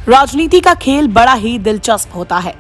राजनीति का खेल बड़ा ही दिलचस्प होता है।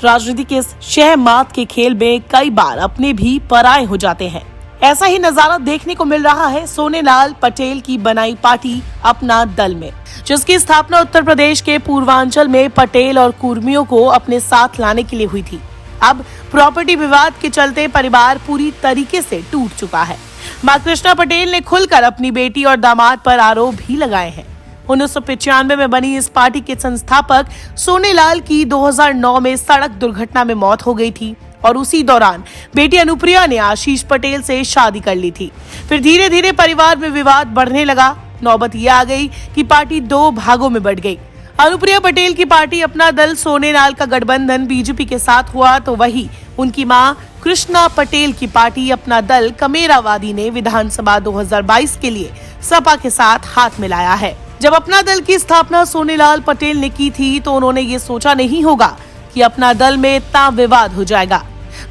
राजनीति के इस शह मात के खेल में कई बार अपने भी पराये हो जाते हैं। ऐसा ही नजारा देखने को मिल रहा है सोनेलाल पटेल की बनाई पार्टी अपना दल में, जिसकी स्थापना उत्तर प्रदेश के पूर्वांचल में पटेल और कुर्मियों को अपने साथ लाने के लिए हुई थी। अब प्रॉपर्टी विवाद के चलते परिवार पूरी तरीके से टूट चुका है। मां कृष्णा पटेल ने खुलकर अपनी बेटी और दामाद पर आरोप भी लगाए हैं। 1995 में बनी इस पार्टी के संस्थापक सोनेलाल की 2009 में सड़क दुर्घटना में मौत हो गई थी और उसी दौरान बेटी अनुप्रिया ने आशीष पटेल से शादी कर ली थी। फिर धीरे धीरे परिवार में विवाद बढ़ने लगा। नौबत यह आ गई कि पार्टी दो भागों में बढ़ गई। अनुप्रिया पटेल की पार्टी अपना दल सोनेलाल का गठबंधन बीजेपी के साथ हुआ, तो वही उनकी मां कृष्णा पटेल की पार्टी अपना दल कमेरावादी ने विधानसभा 2022 के लिए सपा के साथ हाथ मिलाया है। जब अपना दल की स्थापना सोनेलाल पटेल ने की थी तो उन्होंने ये सोचा नहीं होगा कि अपना दल में इतना विवाद हो जाएगा।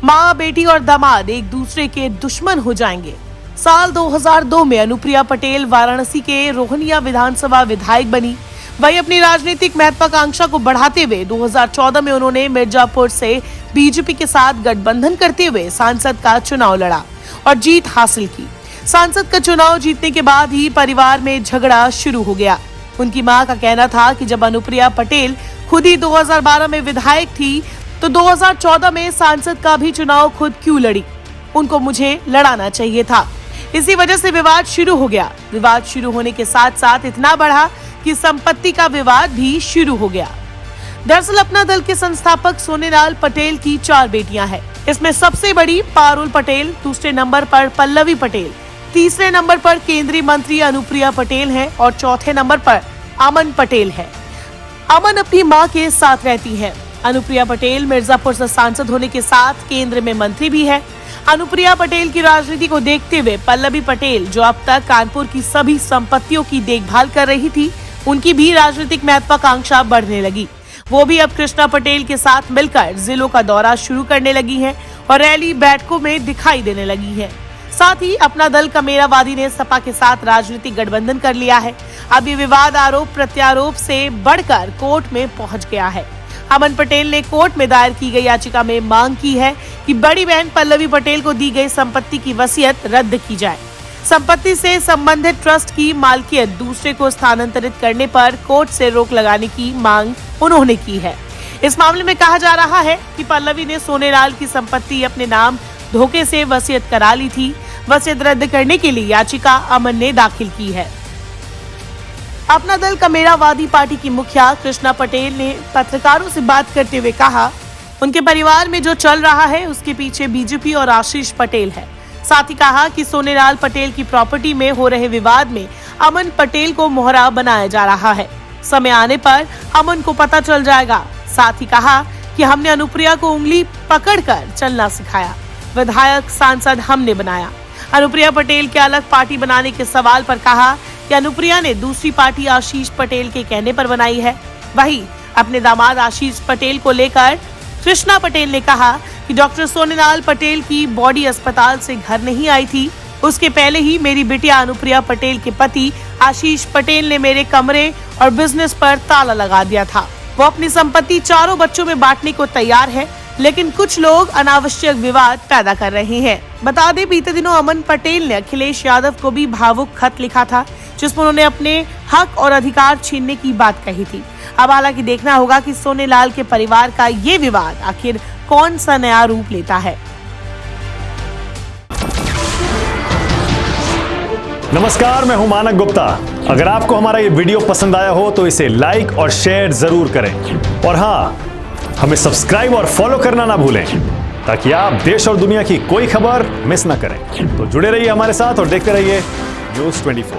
माँ, बेटी और दामाद एक दूसरे के दुश्मन हो जाएंगे। साल 2002 में अनुप्रिया पटेल वाराणसी के रोहनिया विधानसभा विधायक बनी। वही अपनी राजनीतिक महत्वाकांक्षा को बढ़ाते हुए 2014 में उन्होंने मिर्जापुर से बीजेपी के साथ गठबंधन करते हुए सांसद का चुनाव लड़ा और जीत हासिल की। सांसद का चुनाव जीतने के बाद ही परिवार में झगड़ा शुरू हो गया। उनकी मां का कहना था कि जब अनुप्रिया पटेल खुद ही 2012 में विधायक थी तो 2014 में सांसद का भी चुनाव खुद क्यों लड़ी, उनको मुझे लड़ाना चाहिए था। इसी वजह से विवाद शुरू हो गया। विवाद शुरू होने के साथ साथ इतना बढ़ा कि संपत्ति का विवाद भी शुरू हो गया। दरअसल अपना दल के संस्थापक सोनेलाल पटेल की 4 बेटियां हैं। इसमें सबसे बड़ी पारुल पटेल, दूसरे नंबर पर पल्लवी पटेल, तीसरे नंबर पर केंद्रीय मंत्री अनुप्रिया पटेल है और चौथे नंबर पर अमन पटेल है। अमन अपनी मां के साथ रहती है। अनुप्रिया पटेल मिर्जापुर से सांसद होने के साथ केंद्र में मंत्री भी है। अनुप्रिया पटेल की राजनीति को देखते हुए पल्लवी पटेल, जो अब तक कानपुर की सभी संपत्तियों की देखभाल कर रही थी, उनकी भी राजनीतिक महत्वाकांक्षा बढ़ने लगी। वो भी अब कृष्णा पटेल के साथ मिलकर जिलों का दौरा शुरू करने लगी है और रैली बैठकों में दिखाई देने लगी है। साथ ही अपना दल कमेरावादी ने सपा के साथ राजनीतिक गठबंधन कर लिया है। अब ये विवाद आरोप प्रत्यारोप से बढ़कर कोर्ट में पहुंच गया है। अमन पटेल ने कोर्ट में दायर की गई याचिका में मांग की है कि बड़ी बहन पल्लवी पटेल को दी गई संपत्ति की वसीयत रद्द की जाए। संपत्ति से संबंधित ट्रस्ट की मालकियत दूसरे को स्थानांतरित करने पर कोर्ट से रोक लगाने की मांग उन्होंने की है। इस मामले में कहा जा रहा है कि पल्लवी ने सोनेलाल की संपत्ति अपने नाम धोखे से वसीयत करा ली थी। वसीयत रद्द करने के लिए याचिका अमन ने दाखिल की है। अपना दल कमेरावादी पार्टी की मुखिया कृष्णा पटेल ने पत्रकारों से बात करते हुए कहा, उनके परिवार में जो चल रहा है उसके पीछे बीजेपी और आशीष पटेल है। साथ ही कहा कि सोनेलाल पटेल की प्रॉपर्टी में हो रहे विवाद में अमन पटेल को मोहरा बनाया जा रहा है। समय आने पर अमन को पता चल जाएगा। साथ ही कहा कि हमने अनुप्रिया को उंगली पकड़कर चलना सिखाया। विधायक सांसद हमने बनाया। अनुप्रिया पटेल के अलग पार्टी बनाने के सवाल पर कहा कि अनुप्रिया ने दूसरी पार्टी आशीष पटेल के कहने पर बनाई है। वहीं अपने दामाद आशीष पटेल को लेकर कृष्णा पटेल ने कहा कि डॉक्टर सोनेलाल पटेल की बॉडी अस्पताल से घर नहीं आई थी। उसके पहले ही मेरी बिटिया अनुप्रिया पटेल के पति आशीष पटेल ने मेरे कमरे और बिजनेस पर ताला लगा दिया था। वो अपनी संपत्ति 4 बच्चों में बांटने को तैयार है, लेकिन कुछ लोग अनावश्यक विवाद पैदा कर रहे हैं। बता दें, बीते दिनों अमन पटेल ने अखिलेश यादव को भी भावुक खत लिखा था, जिसमें उन्होंने अपने हक और अधिकार छीनने की बात कही थी। अब हालांकि देखना होगा कि सोनेलाल के परिवार का ये विवाद आखिर कौन सा नया रूप लेता है। नमस्कार, मैं हूं मानक गुप्ता। अगर आपको हमारा ये वीडियो पसंद आया हो तो इसे लाइक और शेयर जरूर करें और हाँ, हमें सब्सक्राइब और फॉलो करना ना भूलें ताकि आप देश और दुनिया की कोई खबर मिस ना करें। तो जुड़े रहिए हमारे साथ और देखते रहिए न्यूज़ 24।